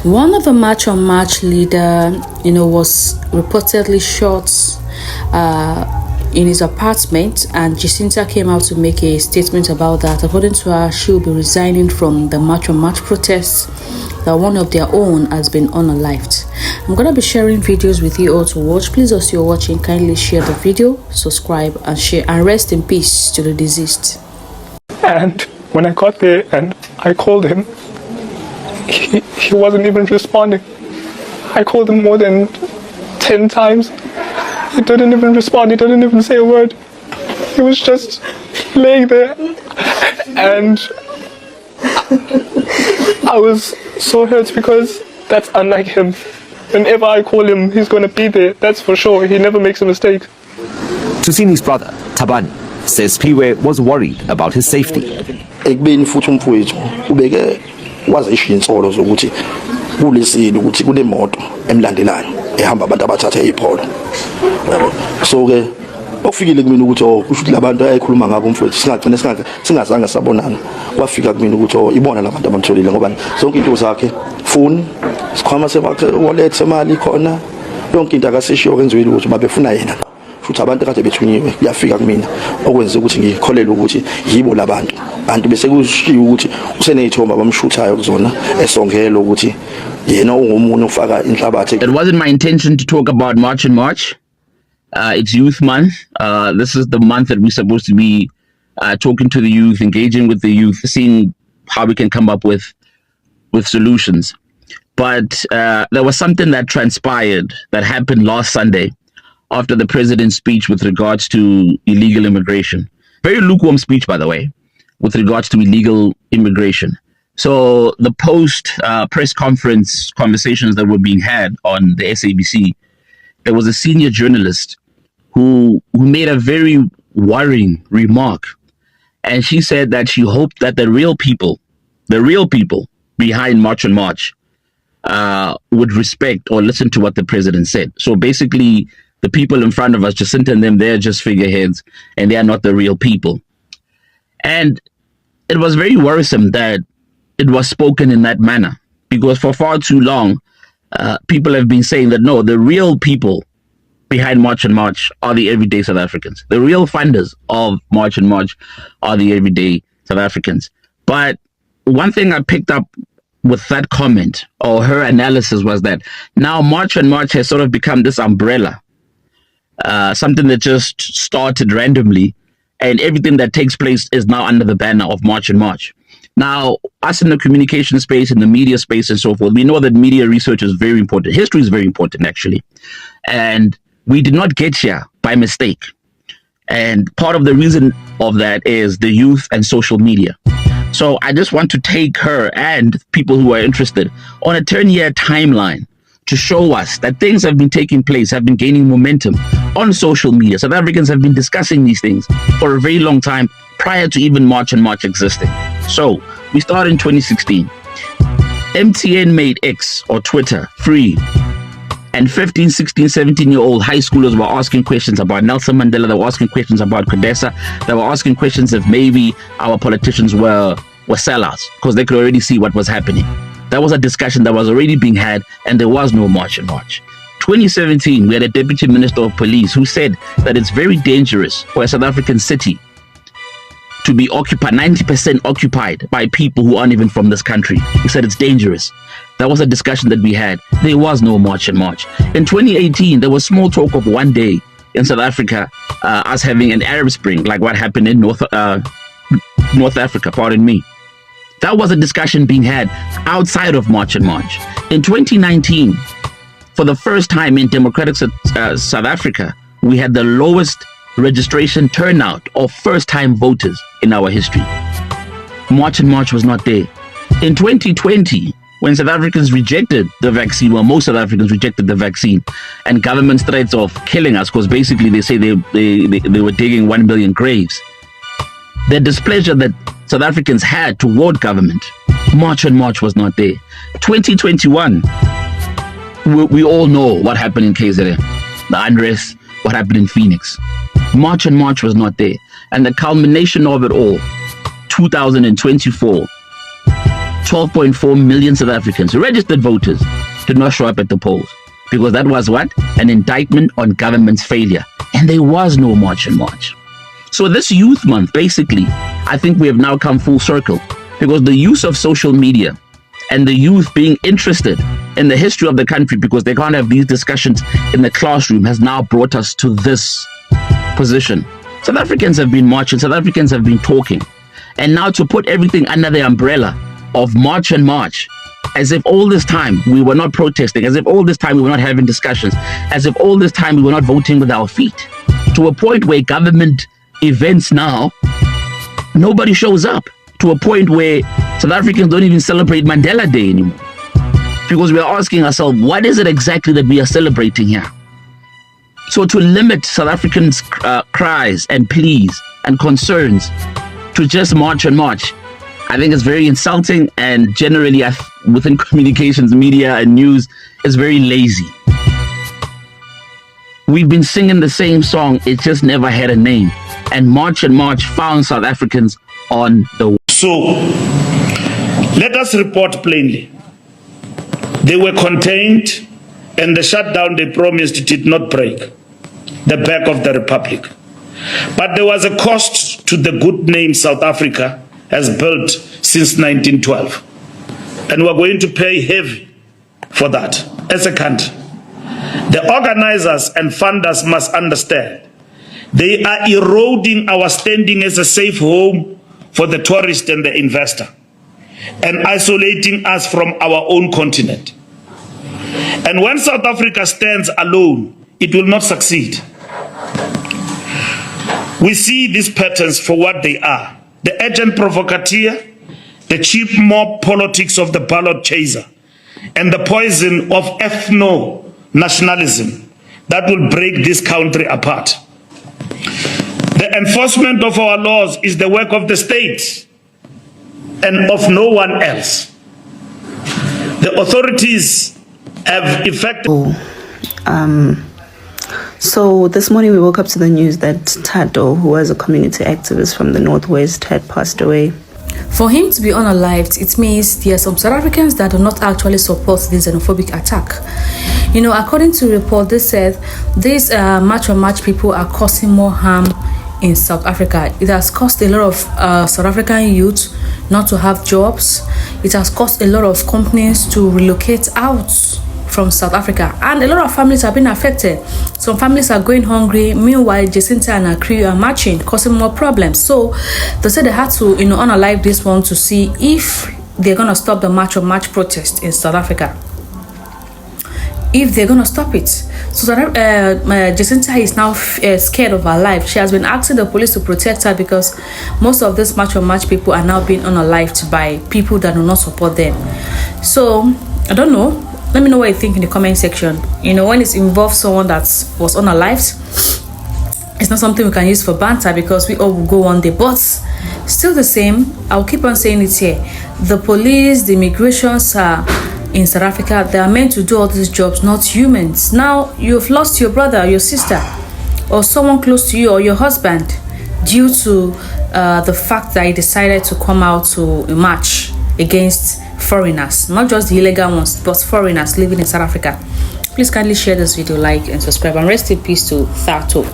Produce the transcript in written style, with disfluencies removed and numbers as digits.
One of the March on March leader, was reportedly shot in his apartment, and Jacinta came out to make a statement about that. According to her, she will be resigning from the March on March protests, that one of their own has been unalived. I'm going to be sharing videos with you all to watch. Please, as you're watching, kindly share the video, subscribe and share, and rest in peace to the deceased. And when I got there and I called him, he wasn't even responding. I called him more than 10 times. He didn't even respond. He didn't even say a word. He was just laying there. And I was so hurt because that's unlike him. Whenever I call him, he's going to be there. That's for sure. He never makes a mistake. Tusini's brother, Taban, says Piwe was worried about his safety. Wazishintsolo zokuthi kulesini ukuthi kunemoto emlandelayo ehamba abantu abathatha ipholo. So ke okufikile kumina ukuthi kusho ukuthi labantu ayikhuluma ngabo umfowethu singazange sabonana. Kwafika kumina ukuthi ibona labantu abamtholile ngoba zonke into zakhe phone sikhwama semakhe wallet semali khona yonke into akasishiyo kwenziwe ukuthi babefuna yena. Futhi abantu kade bethunyiwe kuyafika kumina okwenza ukuthi ngikholele ukuthi yibo labantu abantu bese kushiya ukuthi useneyithomba bamshuthayo kuzona esongelo ukuthi yena ungomunye ufaka inhlabathi. It wasn't my intention to talk about March and March. It's Youth Month. This is the month that we're supposed to be talking to the youth, engaging with the youth, seeing how we can come up with solutions. But there was something that transpired that happened last Sunday after the president's speech with regards to illegal immigration. Very lukewarm speech, by the way, with regards to illegal immigration. So the post press conference conversations that were being had on the SABC, there was a senior journalist who made a very worrying remark. And she said that she hoped that the real people behind March on March would respect or listen to what the president said. So basically, the people in front of us, Jacinta and them, they're just figureheads and they are not the real people. And it was very worrisome that it was spoken in that manner, because for far too long, people have been saying that no, the real people behind March and March are the everyday South Africans. The real funders of March and March are the everyday South Africans. But one thing I picked up with that comment or her analysis was that now March and March has sort of become this umbrella. Something that just started randomly, and everything that takes place is now under the banner of March and March. Now, us in the communication space, in the media space and so forth, we know that media research is very important. History is very important, actually. And we did not get here by mistake. And part of the reason of that is the youth and social media. So I just want to take her and people who are interested on a 10-year timeline to show us that things have been taking place, have been gaining momentum on social media. South Africans have been discussing these things for a very long time prior to even March and March existing. So we start in 2016. MTN made X or Twitter free. And 15, 16, 17-year-old high schoolers were asking questions about Nelson Mandela. They were asking questions about Kodesa. They were asking questions if maybe our politicians were sellouts, because they could already see what was happening. That was a discussion that was already being had, and there was no March and March. 2017, we had a deputy minister of police who said that it's very dangerous for a South African city to be occupied, 90% occupied by people who aren't even from this country. He said it's dangerous. That was a discussion that we had. There was no March and March. In 2018, there was small talk of one day in South Africa, us having an Arab Spring, like what happened in North Africa, pardon me. That was a discussion being had outside of March and March. In 2019, for the first time in democratic South Africa, we had the lowest registration turnout of first-time voters in our history. March and March was not there. In 2020, when South Africans rejected the vaccine, well, most South Africans rejected the vaccine, and government threats of killing us, because basically they say they were digging 1 million graves. The displeasure that South Africans had toward government, March and March was not there. 2021, we all know what happened in KZN, the unrest, what happened in Phoenix. March and March was not there. And the culmination of it all, 2024, 12.4 million South Africans, registered voters, did not show up at the polls. Because that was what? An indictment on government's failure. And there was no March and March. So this youth month, basically, I think we have now come full circle. Because the use of social media and the youth being interested in the history of the country because they can't have these discussions in the classroom has now brought us to this position. South Africans have been marching, South Africans have been talking. And now to put everything under the umbrella of March and March, as if all this time we were not protesting, as if all this time we were not having discussions, as if all this time we were not voting with our feet, to a point where government events now, nobody shows up, to a point where South Africans don't even celebrate Mandela Day anymore. Because we are asking ourselves, what is it exactly that we are celebrating here? So to limit South Africans' cries and pleas and concerns to just March and March, I think it's very insulting, and generally within communications, media and news is very lazy. We've been singing the same song, it just never had a name. And March and March found South Africans on the... So, let us report plainly. They were contained, and the shutdown they promised did not break the back of the Republic. But there was a cost to the good name South Africa has built since 1912. And we're going to pay heavy for that as a country. The organizers and funders must understand they are eroding our standing as a safe home for the tourist and the investor and isolating us from our own continent. And when South Africa stands alone, it will not succeed. We see these patterns for what they are: the agent provocateur, the cheap mob politics of the ballot chaser, and the poison of ethno-nationalism that will break this country apart. The enforcement of our laws is the work of the state and of no one else. The authorities have effectively... So this morning we woke up to the news that Tato, who was a community activist from the Northwest, had passed away. For him to be unalived, it means there are some South Africans that do not actually support this xenophobic attack. You know, according to a report, they said these match on match people are causing more harm in South Africa. It has caused a lot of South African youth not to have jobs. It has caused a lot of companies to relocate out from South Africa, and a lot of families have been affected. Some families are going hungry. Meanwhile, Jacinta and her crew are marching, causing more problems. So they said they had to, unalive this one to see if they're gonna stop the march on march protest in South Africa. If they're gonna stop it. So Jacinta is now scared of her life. She has been asking the police to protect her because most of these march on march people are now being unalived by people that do not support them. So I don't know. Let me know what you think in the comment section. When it involves someone that was unalived, it's not something we can use for banter because we all will go one day. But still the same, I'll keep on saying it here. The police, the immigrations are in South Africa. They are meant to do all these jobs, not humans. Now you've lost your brother, your sister, or someone close to you, or your husband, due to the fact that he decided to come out to march against foreigners, not just the illegal ones, but foreigners living in South Africa. Please kindly share this video, like and subscribe, and rest in peace to Tato.